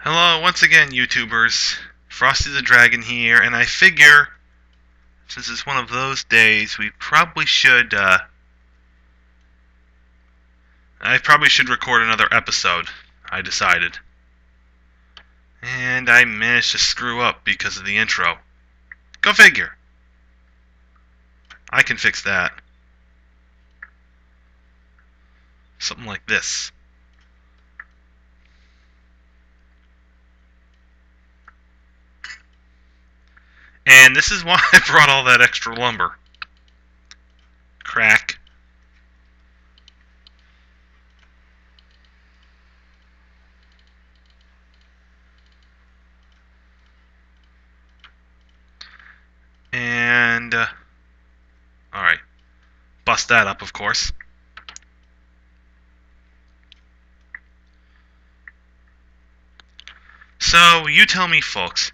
Hello, once again, YouTubers. FrostyTheDragon here, and I figure, since it's one of those days, I probably should record another episode, I decided. And I managed to screw up because of the intro. Go figure. I can fix that. Something like this. And this is why I brought all that extra lumber. Crack. And, alright. Bust that up, of course. So, you tell me, folks,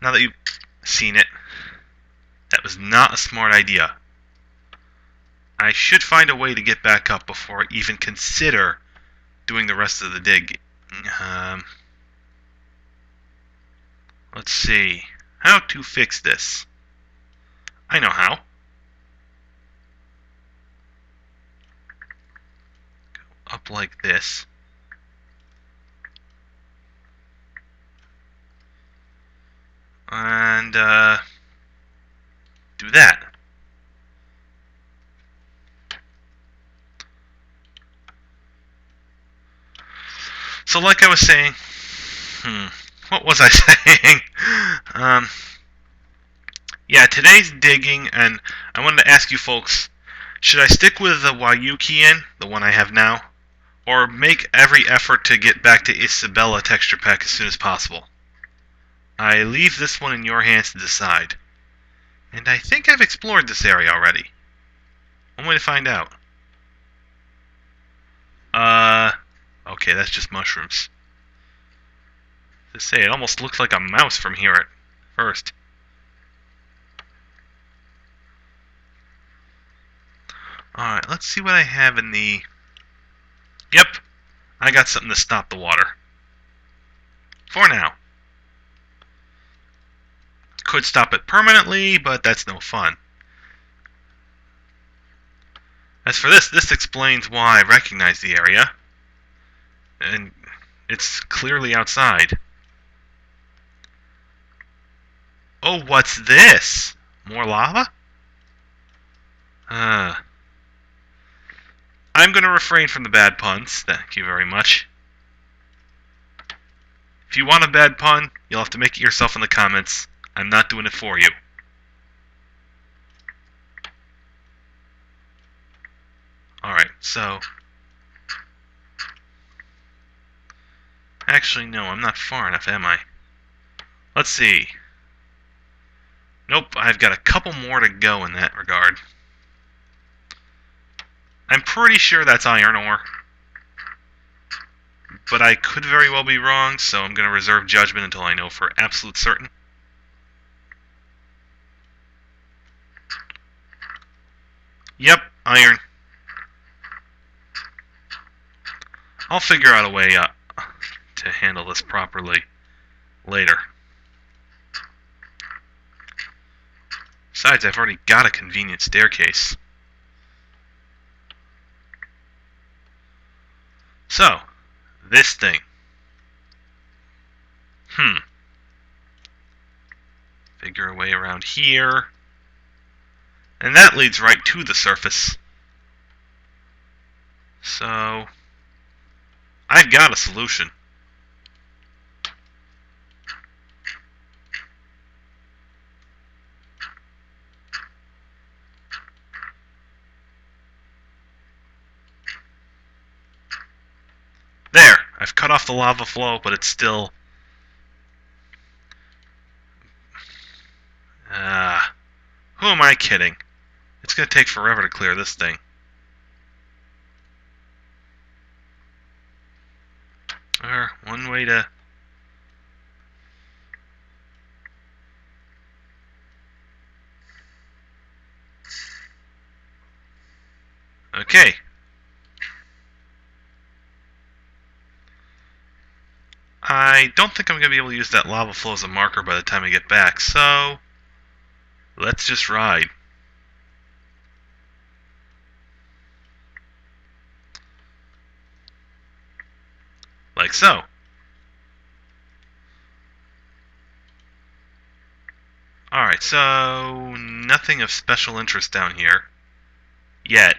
now that you've seen it, that was not a smart idea. I should find a way to get back up before I even consider doing the rest of the dig. Let's see. How to fix this? I know how. Go up like this. And, do that. So like I was saying, what was I saying? Yeah, today's digging, and I wanted to ask you folks, should I stick with the YU key in, the one I have now, or make every effort to get back to Isabella texture pack as soon as possible? I leave this one in your hands to decide. And I think I've explored this area already. One way to find out. Okay, that's just mushrooms. To say, it almost looks like a mouse from here at first. Alright, let's see what I have in the... Yep, I got something to stop the water. For now. Could stop it permanently, but that's no fun. As for this explains why I recognize the area. And it's clearly outside. Oh, what's this? More lava? I'm going to refrain from the bad puns. Thank you very much. If you want a bad pun, you'll have to make it yourself in the comments. I'm not doing it for you. Alright, so... Actually, no, I'm not far enough, am I? Let's see. Nope, I've got a couple more to go in that regard. I'm pretty sure that's iron ore. But I could very well be wrong, so I'm going to reserve judgment until I know for absolute certain. Yep, iron. I'll figure out a way to handle this properly later. Besides, I've already got a convenient staircase. So, this thing. Figure a way around here. And that leads right to the surface. So, I've got a solution. There! I've cut off the lava flow, but it's still... who am I kidding? It's going to take forever to clear this thing. Or one way to... Okay. I don't think I'm going to be able to use that lava flow as a marker by the time I get back, so let's just ride. Like so. Alright, so nothing of special interest down here. Yet.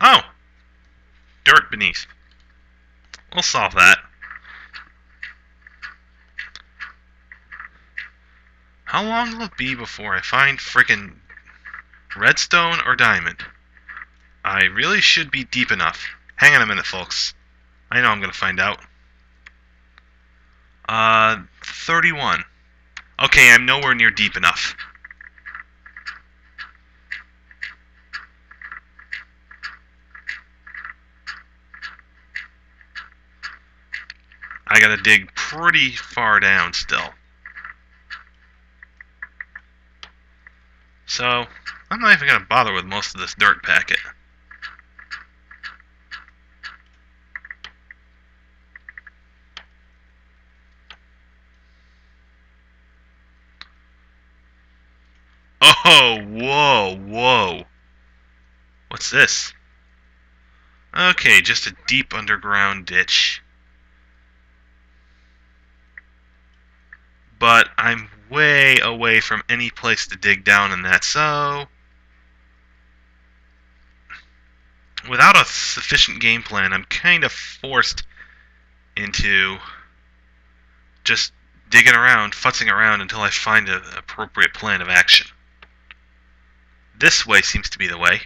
Oh! Dirt beneath. We'll solve that. How long will it be before I find friggin' redstone or diamond? I really should be deep enough. Hang on a minute, folks. I know I'm gonna find out. 31. Okay, I'm nowhere near deep enough. I gotta dig pretty far down still. So, I'm not even gonna bother with most of this dirt packet. Oh, whoa, whoa. What's this? Okay, just a deep underground ditch. But I'm way away from any place to dig down in that, so without a sufficient game plan, I'm kind of forced into just digging around, futzing around until I find an appropriate plan of action. This way seems to be the way.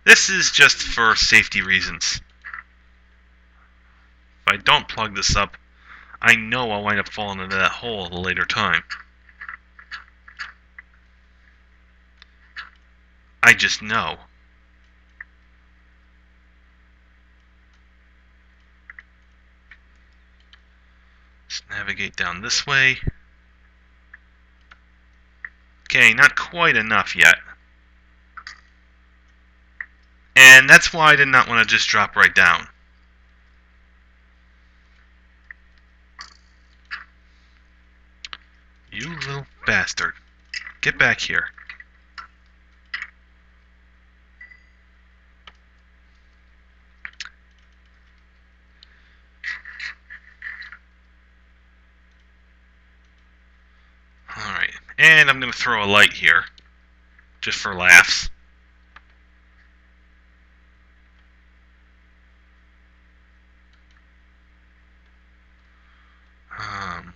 This is just for safety reasons. If I don't plug this up, I know I'll wind up falling into that hole at a later time. I just know. Let's navigate down this way. Okay, not quite enough yet. And that's why I did not want to just drop right down. You little bastard. Get back here. Alright, and I'm going to throw a light here, just for laughs.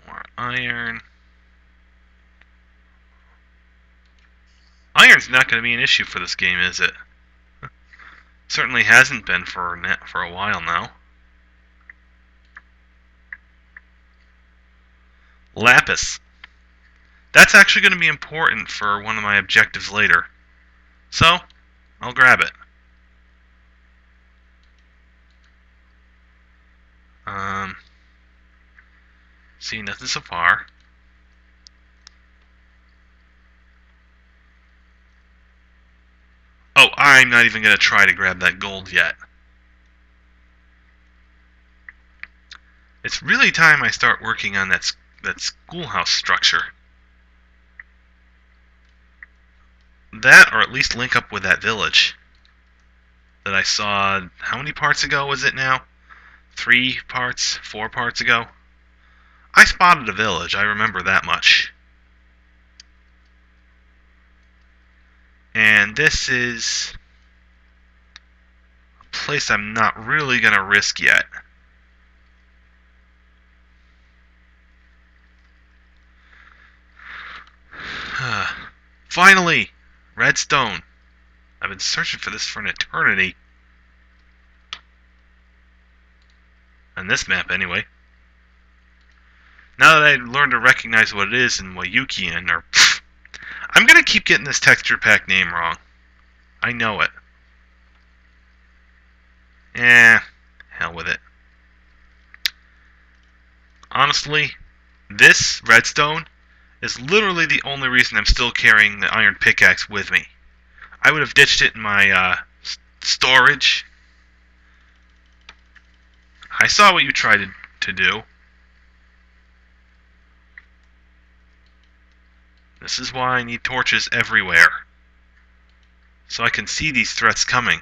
More iron. Iron's not going to be an issue for this game, is it? Certainly hasn't been for a while now. Lapis. That's actually going to be important for one of my objectives later. So, I'll grab it. See, nothing so far. Oh, I'm not even going to try to grab that gold yet. It's really time I start working on that schoolhouse structure. That, or at least link up with that village that I saw, how many parts ago was it now? 3 parts, 4 parts ago? I spotted a village, I remember that much. And this is a place I'm not really going to risk yet. Finally! Redstone. I've been searching for this for an eternity. On this map, anyway. Now that I learned to recognize what it is in Wayukian, or I'm gonna keep getting this texture pack name wrong. I know it. Hell with it. Honestly, this redstone is literally the only reason I'm still carrying the iron pickaxe with me. I would have ditched it in my storage. I saw what you tried to do. This is why I need torches everywhere, so I can see these threats coming.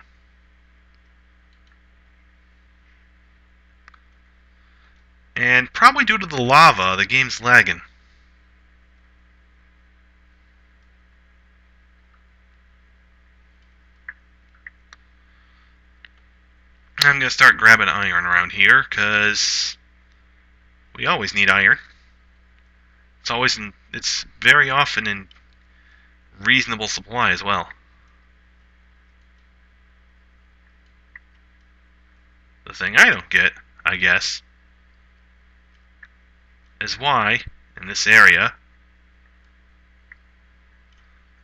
And probably due to the lava, the game's lagging. I'm going to start grabbing iron around here, because we always need iron. It's very often in reasonable supply as well. The thing I don't get, I guess, is why, in this area,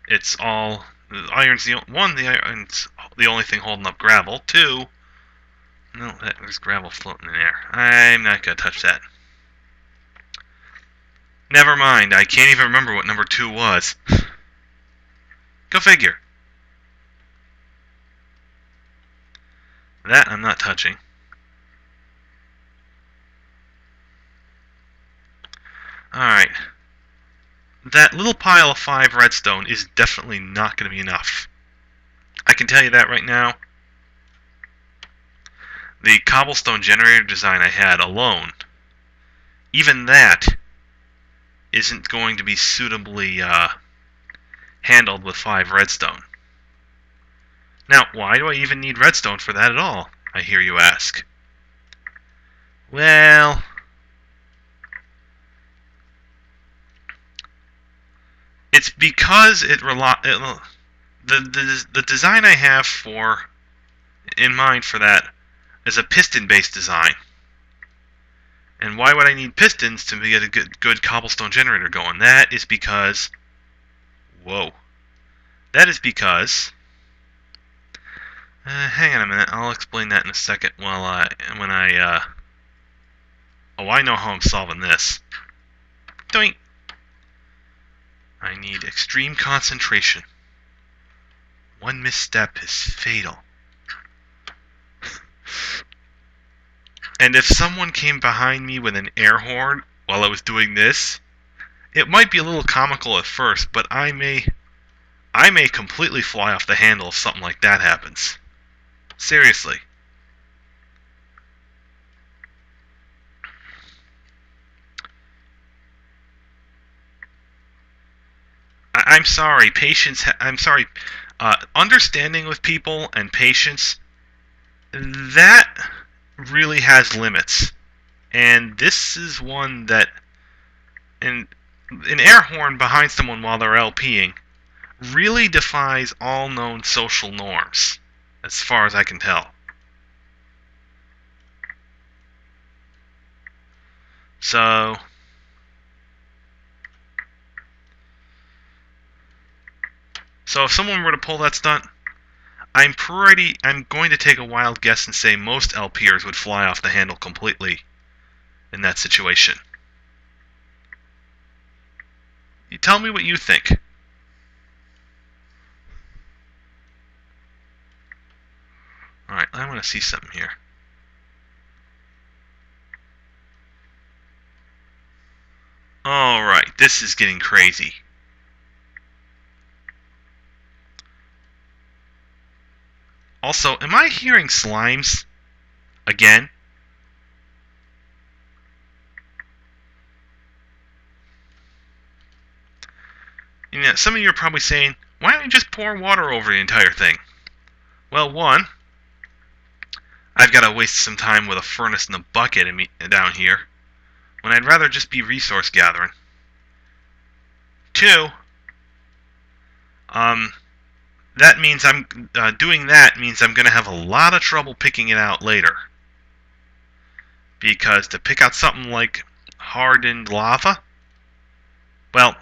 it's all... The iron's the iron's the only thing holding up gravel. 2, no, there's gravel floating in there. I'm not going to touch that. Never mind, I can't even remember what number 2 was. Go figure. That I'm not touching. Alright. That little pile of 5 redstone is definitely not going to be enough. I can tell you that right now. The cobblestone generator design I had alone, even that isn't going to be suitably handled with 5 redstone. Now, why do I even need redstone for that at all, I hear you ask? Well, it's because the design I have in mind for that is a piston-based design. And why would I need pistons to get a good cobblestone generator going? That is because... Whoa. That is because... hang on a minute. I'll explain that in a second Oh, I know how I'm solving this. Doink. I need extreme concentration. One misstep is fatal. And if someone came behind me with an air horn while I was doing this, it might be a little comical at first, but I may completely fly off the handle if something like that happens. Seriously. I'm sorry, understanding with people and patience, that really has limits. And this is one that, an air horn behind someone while they're LPing really defies all known social norms, as far as I can tell. So... So if someone were to pull that stunt, I'm going to take a wild guess and say most LPers would fly off the handle completely in that situation. You tell me what you think. Alright, I want to see something here. Alright, this is getting crazy. Also, am I hearing slimes again? You know, some of you are probably saying, why don't you just pour water over the entire thing? Well, one, I've got to waste some time with a furnace and a bucket down here, when I'd rather just be resource gathering. 2, that means doing that means I'm going to have a lot of trouble picking it out later. Because to pick out something like hardened lava, well,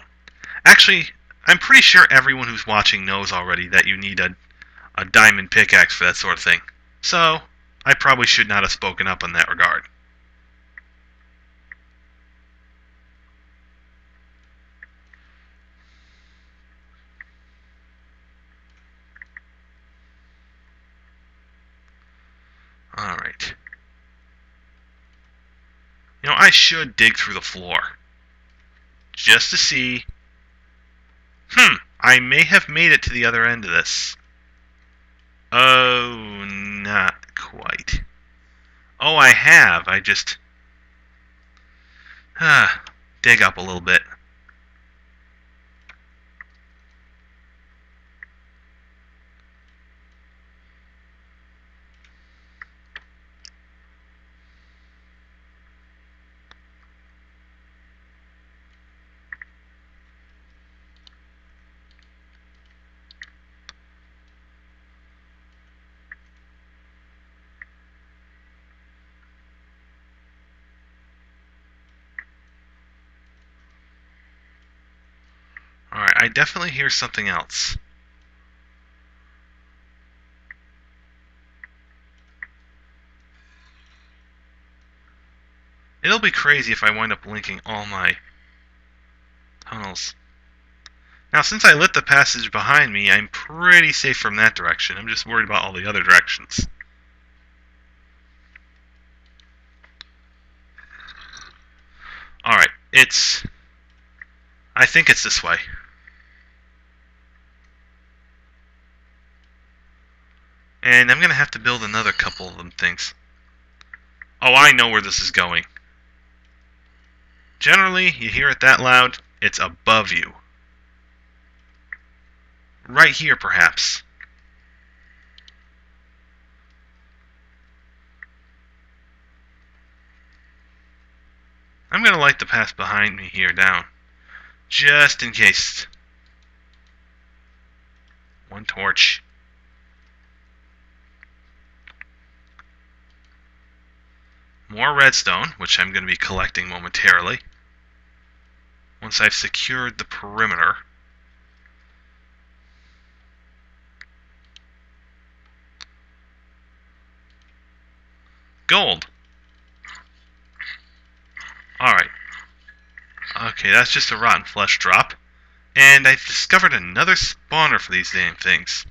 actually, I'm pretty sure everyone who's watching knows already that you need a diamond pickaxe for that sort of thing. So, I probably should not have spoken up in that regard. Alright. You know, I should dig through the floor. Just to see. I may have made it to the other end of this. Oh, not quite. Oh, I have. I just... dig up a little bit. Alright, I definitely hear something else. It'll be crazy if I wind up linking all my tunnels. Now, since I lit the passage behind me, I'm pretty safe from that direction. I'm just worried about all the other directions. Alright, I think it's this way. And I'm going to have to build another couple of them things. Oh, I know where this is going. Generally, you hear it that loud, it's above you. Right here, perhaps. I'm going to light the path behind me here down. Just in case. One torch. More redstone, which I'm going to be collecting momentarily. Once I've secured the perimeter. Gold. Alright. Okay, that's just a rotten flesh drop. And I've discovered another spawner for these damn things.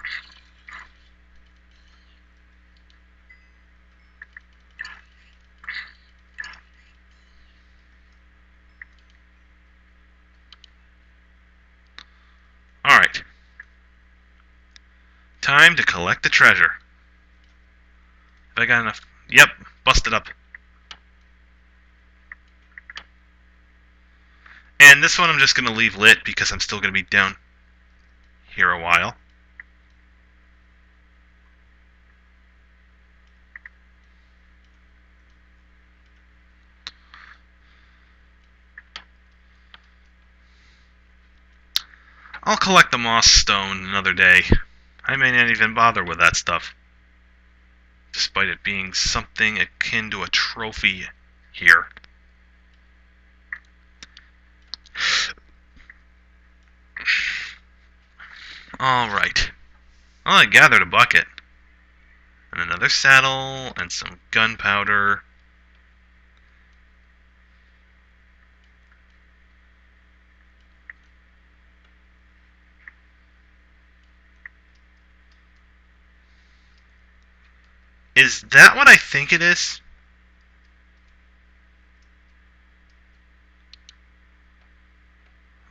Alright. Time to collect the treasure. Have I got enough? Yep, busted up. And this one I'm just going to leave lit because I'm still going to be down here a while. I'll collect the moss stone another day. I may not even bother with that stuff. Despite it being something akin to a trophy here. Alright. Well, I gathered a bucket. And another saddle, and some gunpowder. Is that what I think it is?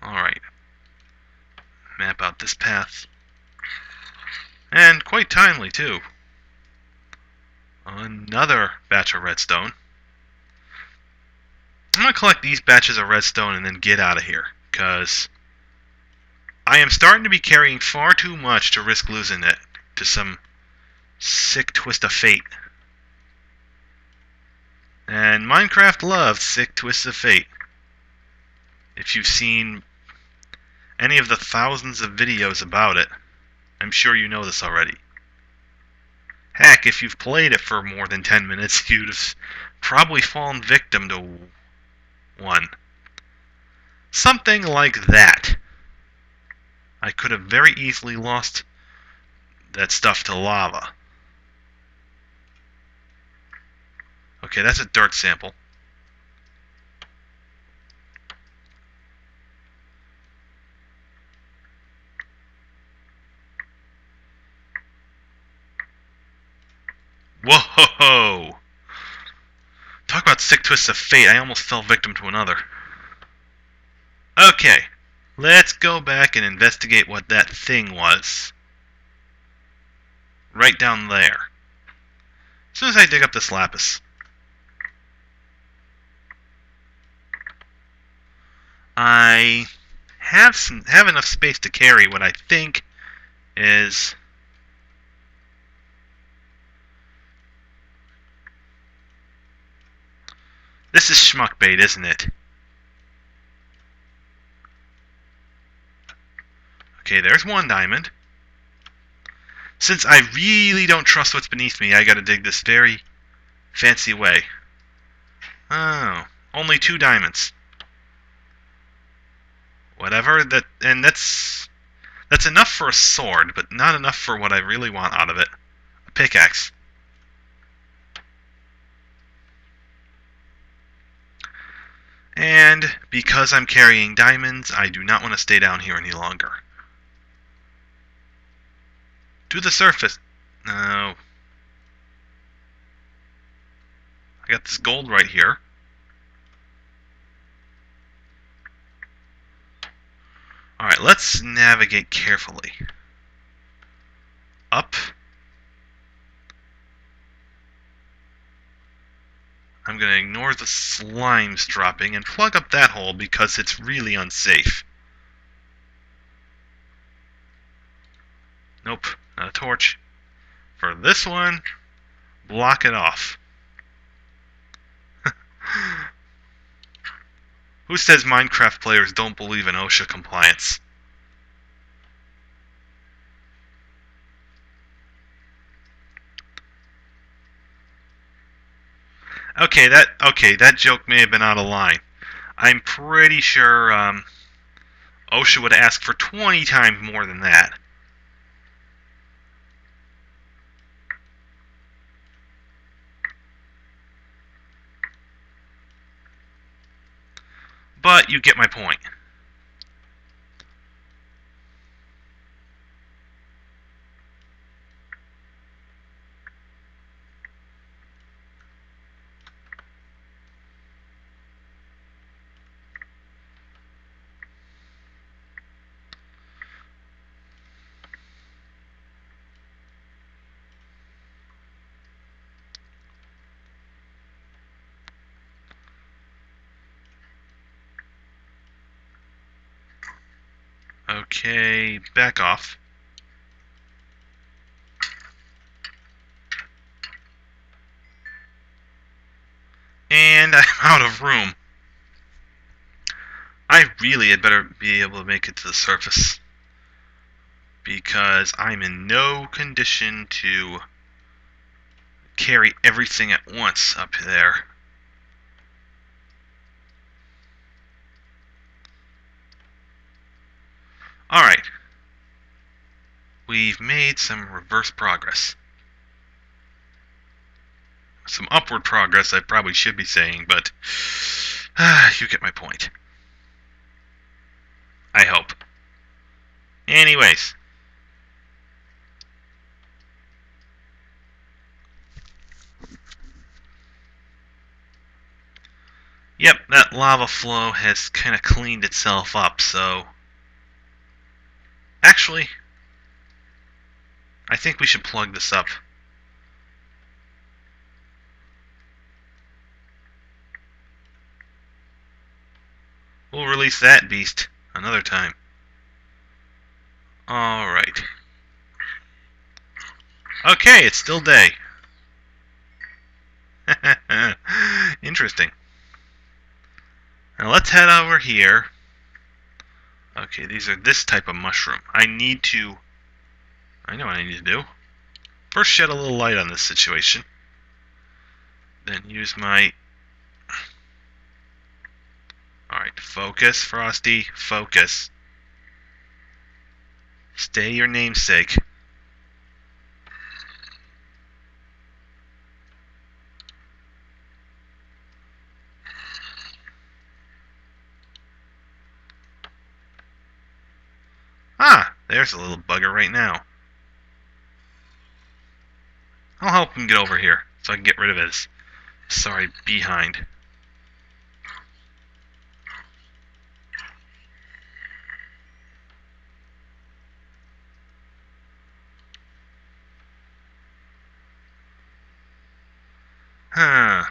Alright. Map out this path. And quite timely, too. Another batch of redstone. I'm going to collect these batches of redstone and then get out of here. Because I am starting to be carrying far too much to risk losing it to some sick twist of fate. And Minecraft loves sick twists of fate. If you've seen any of the thousands of videos about it, I'm sure you know this already. Heck, if you've played it for more than 10 minutes, you'd have probably fallen victim to one. Something like that. I could have very easily lost that stuff to lava. Okay, that's a dirt sample. Whoa! Talk about sick twists of fate. I almost fell victim to another. Okay, let's go back and investigate what that thing was. Right down there. As soon as I dig up this lapis. I have enough space to carry what I think is... This is schmuck bait, isn't it? Okay, there's one diamond. Since I really don't trust what's beneath me, I gotta dig this very fancy way. Oh, only 2 diamonds. Whatever, that's enough for a sword, but not enough for what I really want out of it. A pickaxe. And because I'm carrying diamonds, I do not want to stay down here any longer. To the surface. No. I got this gold right here. Alright, let's navigate carefully. Up. I'm going to ignore the slimes dropping and plug up that hole because it's really unsafe. Nope, not a torch. For this one, block it off. Who says Minecraft players don't believe in OSHA compliance? Okay, that joke may have been out of line. I'm pretty sure OSHA would ask for 20 times more than that. But you get my point. Okay, back off. And I'm out of room. I really had better be able to make it to the surface, because I'm in no condition to carry everything at once up there. Alright. We've made some reverse progress. Some upward progress, I probably should be saying, but you get my point. I hope. Anyways. Yep, that lava flow has kind of cleaned itself up, so... Actually, I think we should plug this up. We'll release that beast another time. Alright. Okay, it's still day. Interesting. Now let's head over here. Okay, these are this type of mushroom. I know what I need to do. First shed a little light on this situation. Then use my... Alright, focus, Frosty, focus. Stay your namesake. Ah, there's a little bugger right now. I'll help him get over here so I can get rid of his sorry behind. Huh.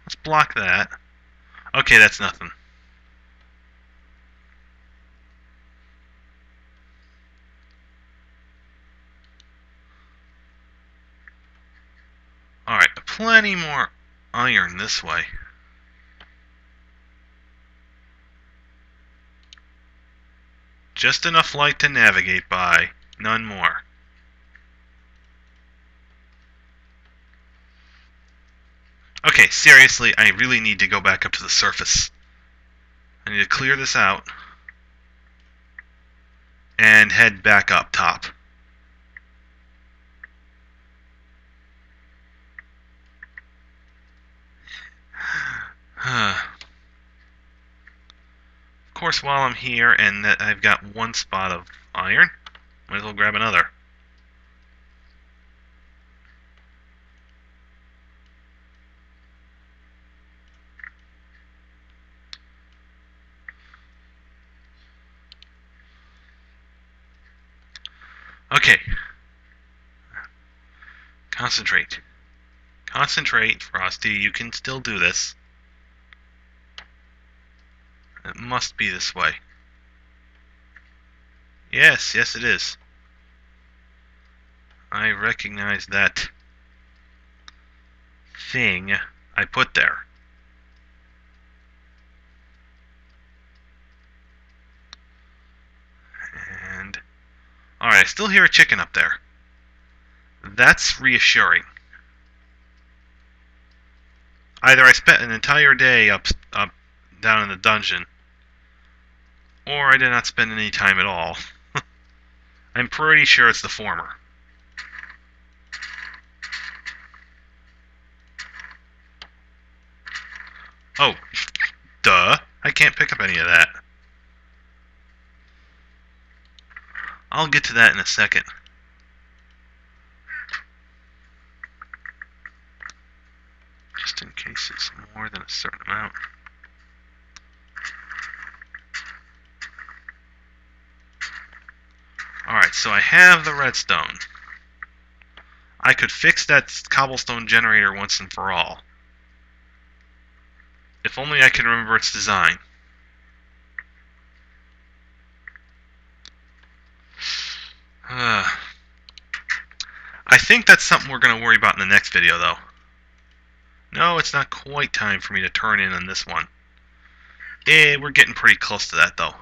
Let's block that. Okay, that's nothing. Alright, plenty more iron this way. Just enough light to navigate by, none more. Okay, seriously, I really need to go back up to the surface. I need to clear this out and head back up top. Of course, while I'm here and that I've got one spot of iron, might as well grab another. Okay. Concentrate. Concentrate, Frosty. You can still do this. It must be this way. Yes, yes it is. I recognize that thing I put there. And alright, I still hear a chicken up there. That's reassuring. Either I spent an entire day up down in the dungeon, or I did not spend any time at all. I'm pretty sure it's the former. Oh, duh. I can't pick up any of that. I'll get to that in a second. Just in case it's more than a certain amount. Alright, so I have the redstone. I could fix that cobblestone generator once and for all. If only I could remember its design. I think that's something we're going to worry about in the next video, though. No, it's not quite time for me to turn in on this one. We're getting pretty close to that, though.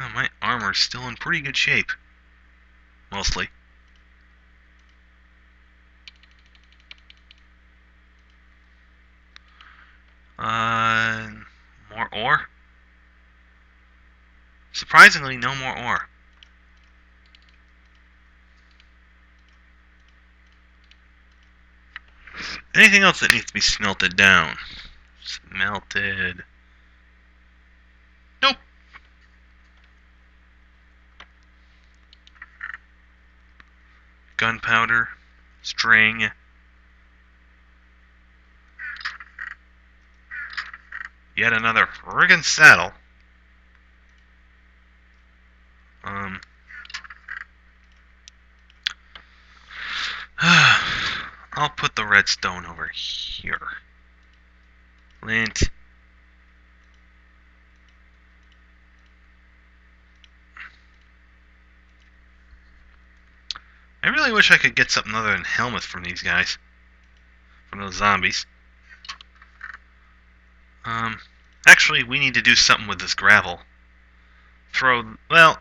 Oh, my armor's still in pretty good shape. Mostly. More ore? Surprisingly, no more ore. Anything else that needs to be smelted down? Smelted. Nope. Gunpowder. String. Yet another friggin' saddle. I'll put the redstone over here. Lint. I really wish I could get something other than helmets from these guys. From those zombies. Actually, we need to do something with this gravel. Well,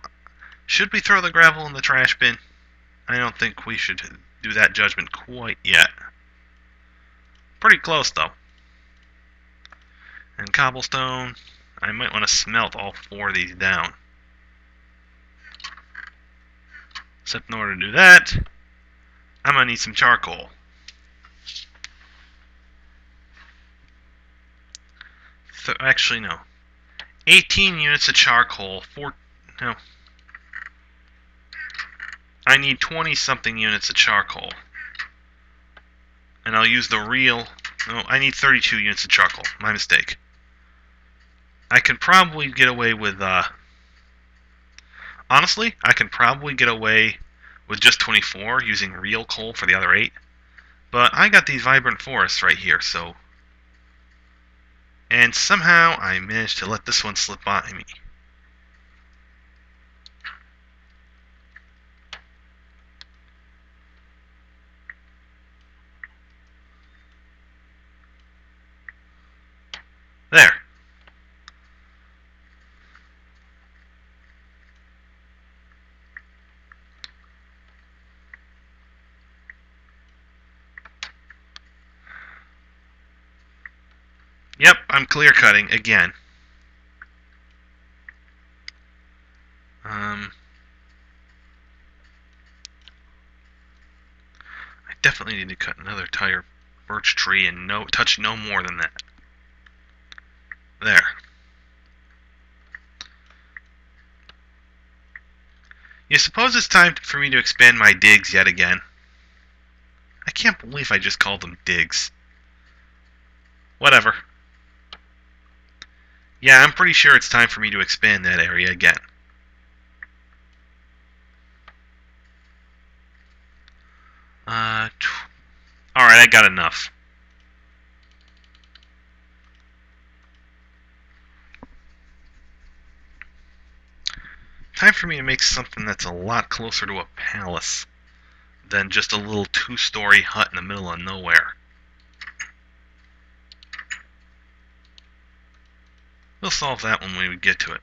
should we throw the gravel in the trash bin? I don't think we should do that judgment quite yet. Pretty close, though. And cobblestone. I might want to smelt all 4 of these down. Except in order to do that, I'm going to need some charcoal. Actually, no. 18 units of charcoal. No. I need 20-something units of charcoal. And I'll use the real... No, I need 32 units of charcoal. My mistake. I can probably get away with... Honestly, I can probably get away with just 24 using real coal for the other 8. But I got these vibrant forests right here, so... And somehow I managed to let this one slip by me. There. Yep, I'm clear cutting again. I definitely need to cut another entire birch tree and touch no more than that. There. You suppose it's time for me to expand my digs yet again? I can't believe I just called them digs. Whatever. Yeah, I'm pretty sure it's time for me to expand that area again. Alright, I got enough. Time for me to make something that's a lot closer to a palace than just a little 2-story hut in the middle of nowhere. We'll solve that when we get to it.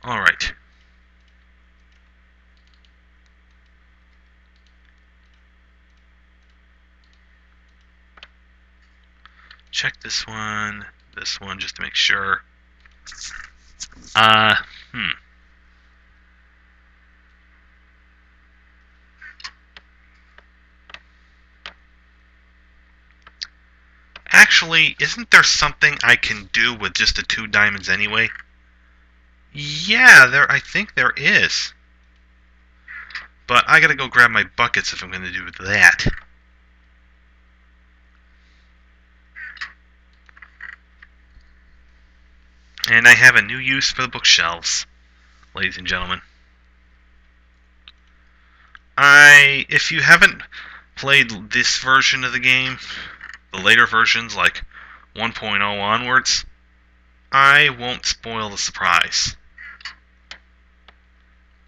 Alright. Check this one, just to make sure. Actually, isn't there something I can do with just the 2 diamonds anyway? Yeah, I think there is. But I gotta go grab my buckets if I'm gonna do that. And I have a new use for the bookshelves, ladies and gentlemen. If you haven't played this version of the game, the later versions like 1.0 onwards, I won't spoil the surprise.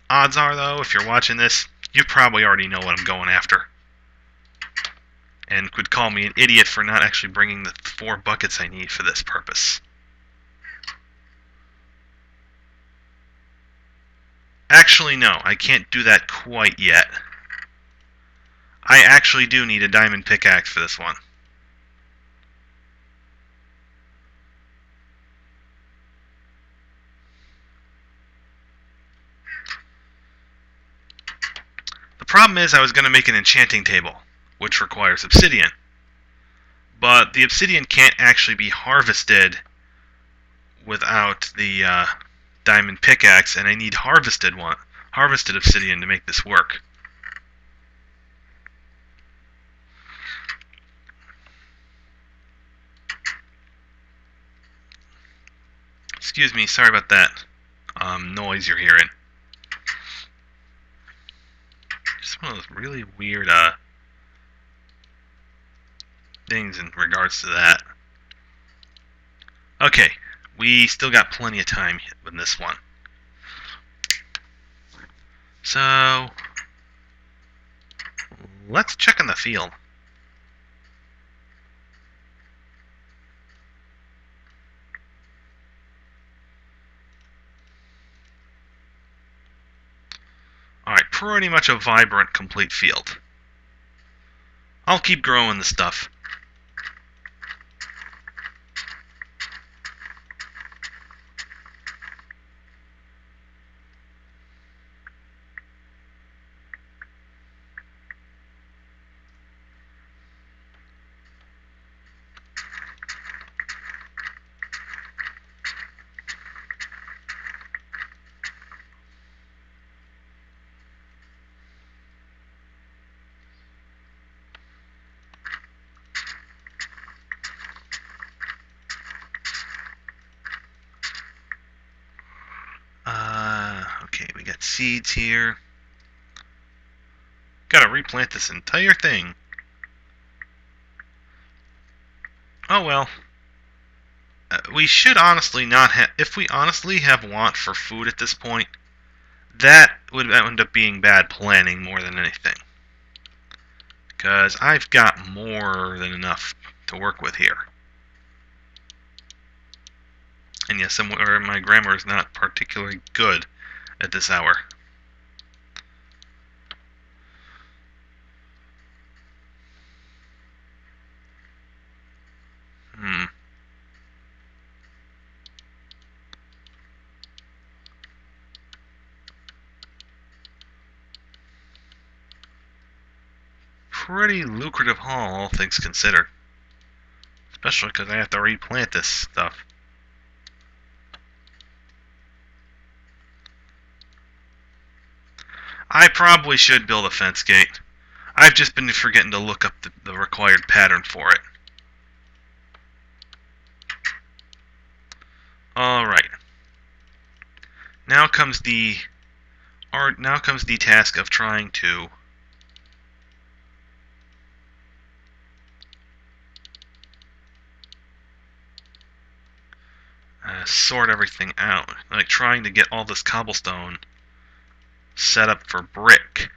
Odds are, though, if you're watching this, you probably already know what I'm going after. And could call me an idiot for not actually bringing the 4 buckets I need for this purpose. Actually, no, I can't do that quite yet. I actually do need a diamond pickaxe for this one. The problem is I was going to make an enchanting table, which requires obsidian. But the obsidian can't actually be harvested without the diamond pickaxe, and I need harvested obsidian to make this work. Excuse me, sorry about that noise you're hearing. Just one of those really weird things in regards to that. Okay, we still got plenty of time with this one. So, let's check in the field. Alright, pretty much a vibrant, complete field. I'll keep growing the stuff. seeds here. Gotta replant this entire thing. Oh well. We should honestly not have... If we honestly have want for food at this point, that would end up being bad planning more than anything. Because I've got more than enough to work with here. And yes, my grammar is not particularly good at this hour. Pretty lucrative haul, all things considered. Especially because I have to replant this stuff. I probably should build a fence gate. I've just been forgetting to look up the required pattern for it. Alright. Now comes the task of trying to sort everything out. Like trying to get all this cobblestone set up for brick.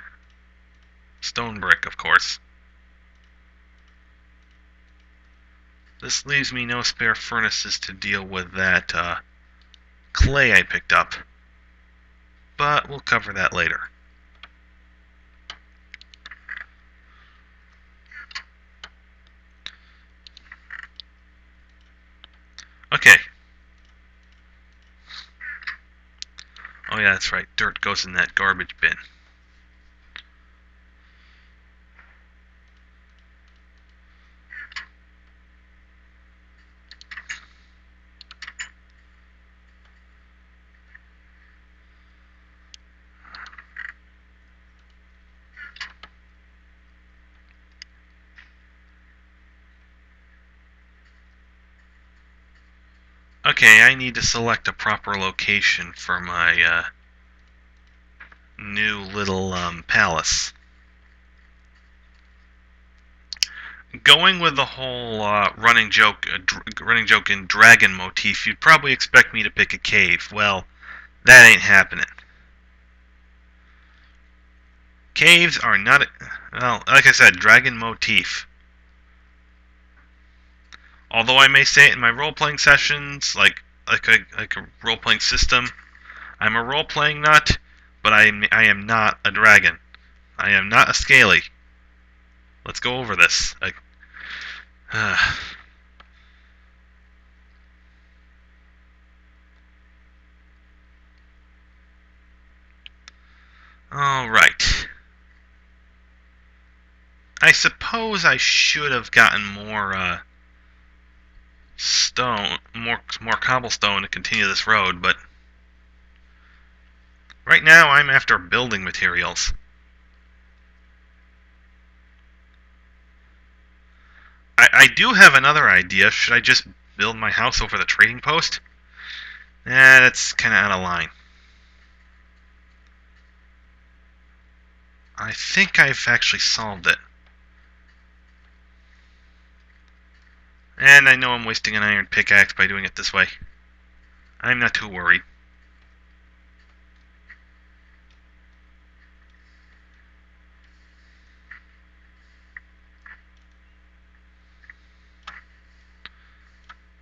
Stone brick, of course. This leaves me no spare furnaces to deal with that clay I picked up. But we'll cover that later. Okay. Oh yeah, that's right. Dirt goes in that garbage bin. Okay, I need to select a proper location for my new little palace. Going with the whole running joke in dragon motif, you'd probably expect me to pick a cave. Well, that ain't happening. Caves are not... Well, like I said, dragon motif. Although I may say it in my role-playing sessions, like a role-playing system, I'm a role-playing nut, but I am not a dragon. I am not a scaly. Let's go over this. Alright. I suppose I should have gotten more stone, more cobblestone to continue this road, but right now I'm after building materials. I do have another idea. Should I just build my house over the trading post? That's kind of out of line. I think I've actually solved it. And I know I'm wasting an iron pickaxe by doing it this way. I'm not too worried.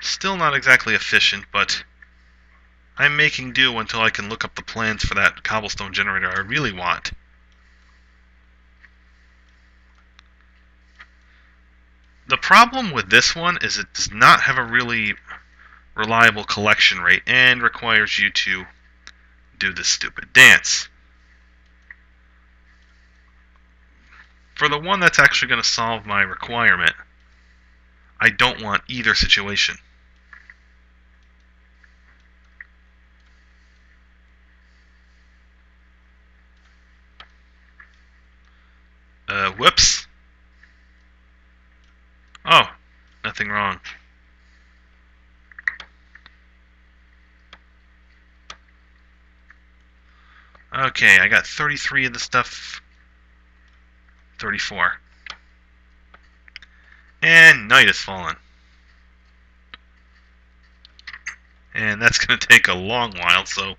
Still not exactly efficient, but I'm making do until I can look up the plans for that cobblestone generator I really want. The problem with this one is it does not have a really reliable collection rate and requires you to do this stupid dance. For the one that's actually going to solve my requirement, I don't want either situation. Whoops. Oh, nothing wrong. Okay, I got 33 of the stuff. 34. And night has fallen. And that's going to take a long while, so...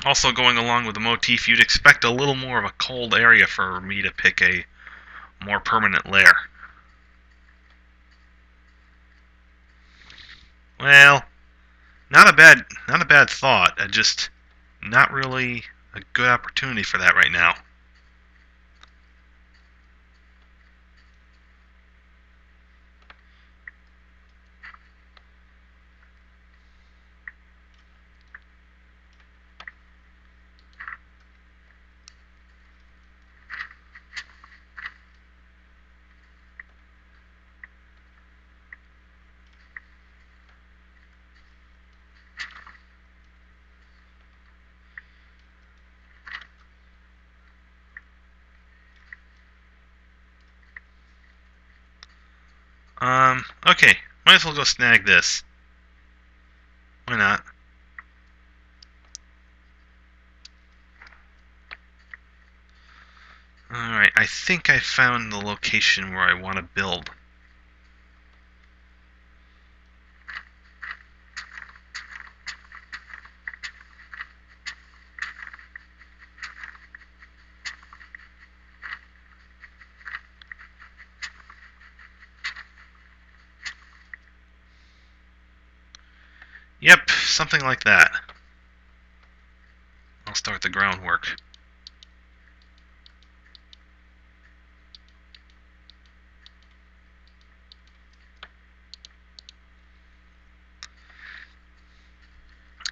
Also, going along with the motif, you'd expect a little more of a cold area for me to pick a more permanent lair. Well, not a bad thought. Just not really a good opportunity for that right now. Okay, might as well go snag this. Why not? Alright, I think I found the location where I want to build. Yep, something like that. I'll start the groundwork.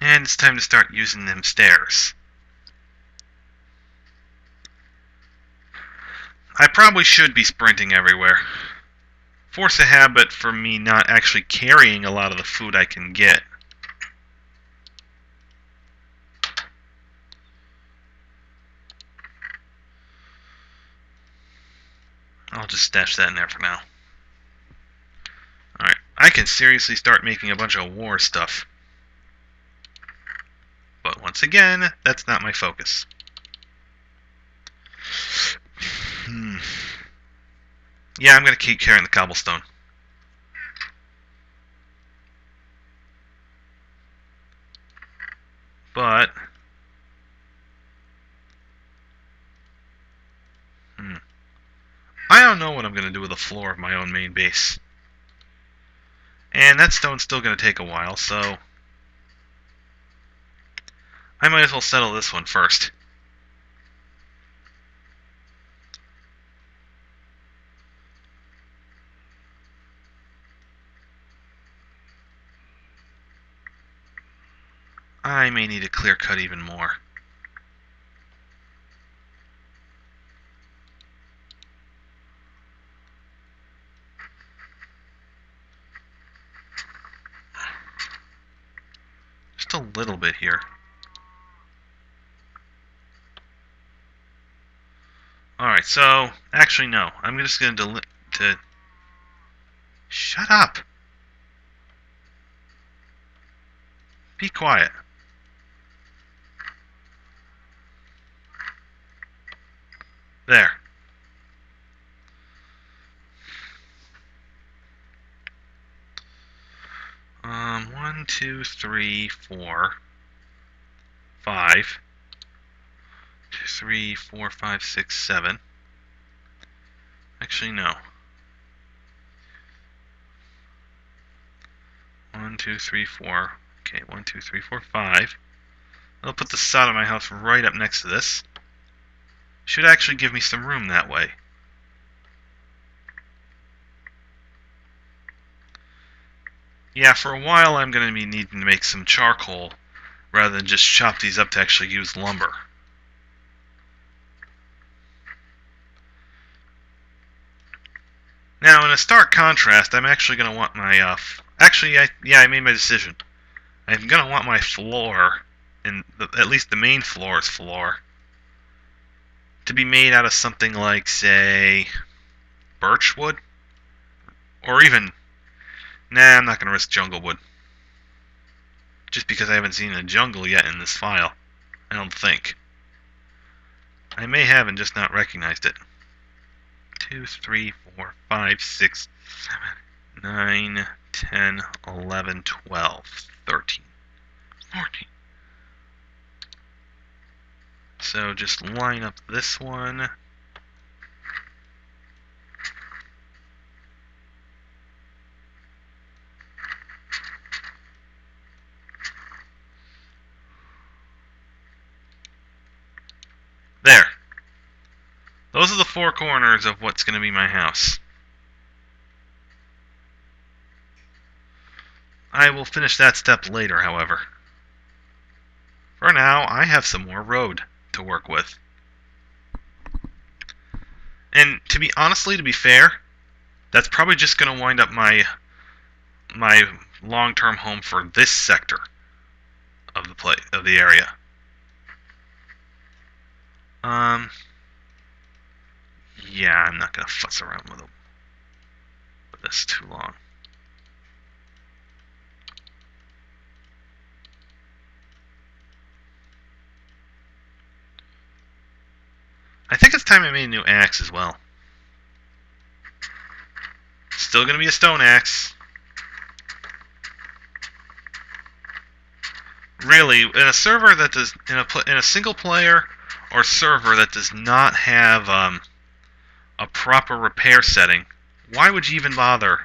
And it's time to start using them stairs. I probably should be sprinting everywhere. Force a habit for me not actually carrying a lot of the food I can get. I'll just stash that in there for now. Alright, I can seriously start making a bunch of war stuff. But once again, that's not my focus. Yeah, I'm going to keep carrying the cobblestone. But... I don't know what I'm going to do with the floor of my own main base. And that stone's still going to take a while, so... I might as well settle this one first. I may need to clear cut even more. Just a little bit here. Alright, so, actually no. I'm just going to shut up! Be quiet. There. One, two, three, 4, 5. 2, 3, 4, 5, 6, 7. Actually, no. 1, 2, 3, 4. Okay, 1, 2, 3, 4, 5. I'll put the side of my house right up next to this. Should actually give me some room that way. Yeah, for a while I'm going to be needing to make some charcoal rather than just chop these up to actually use lumber. Now, in a stark contrast, I'm actually going to want my... I made my decision. I'm going to want my floor, at least the main floor's floor, to be made out of something like, say, birch wood? Or even... Nah, I'm not going to risk jungle wood. Just because I haven't seen a jungle yet in this file. I don't think. I may have and just not recognized it. 2, 3, 4, 5, 6, 7, 9, 10, 11, 12, 13, 14. So just line up this one. There. Those are the four corners of what's going to be my house. I will finish that step later, however. For now, I have some more road to work with. And to be fair, that's probably just going to wind up my long-term home for this sector of the area. Yeah, I'm not going to fuss around with this too long. I think it's time I made a new axe as well. Still going to be a stone axe. Really, in a server that does in a single player or server that does not have a proper repair setting, why would you even bother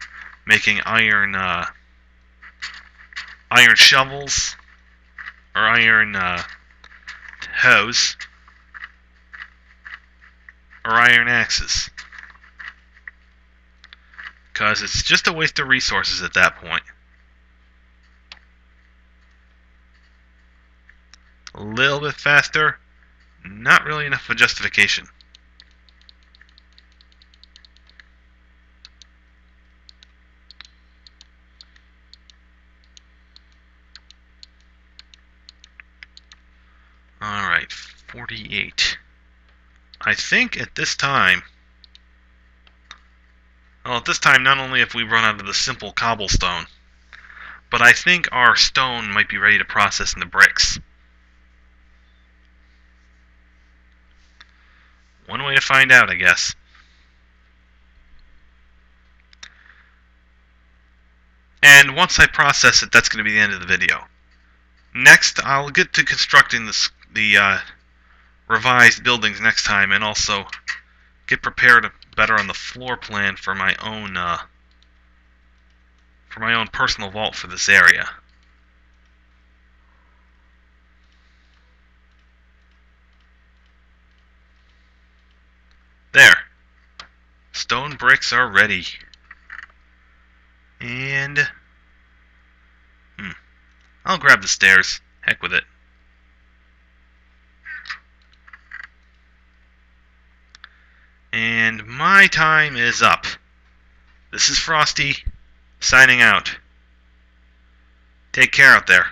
making iron shovels or iron hoes or iron axes? Because it's just a waste of resources at that point. A little bit faster, not really enough of a justification. Alright, 48. I think at this time... Well, at this time, not only have we run out of the simple cobblestone, but I think our stone might be ready to process into bricks. One way to find out, I guess. And once I process it, that's going to be the end of the video. Next, I'll get to constructing the revised buildings next time, and also get prepared better on the floor plan for my own personal vault for this area. There. Stone bricks are ready. And I'll grab the stairs. Heck with it. And my time is up. This is Frosty, signing out. Take care out there.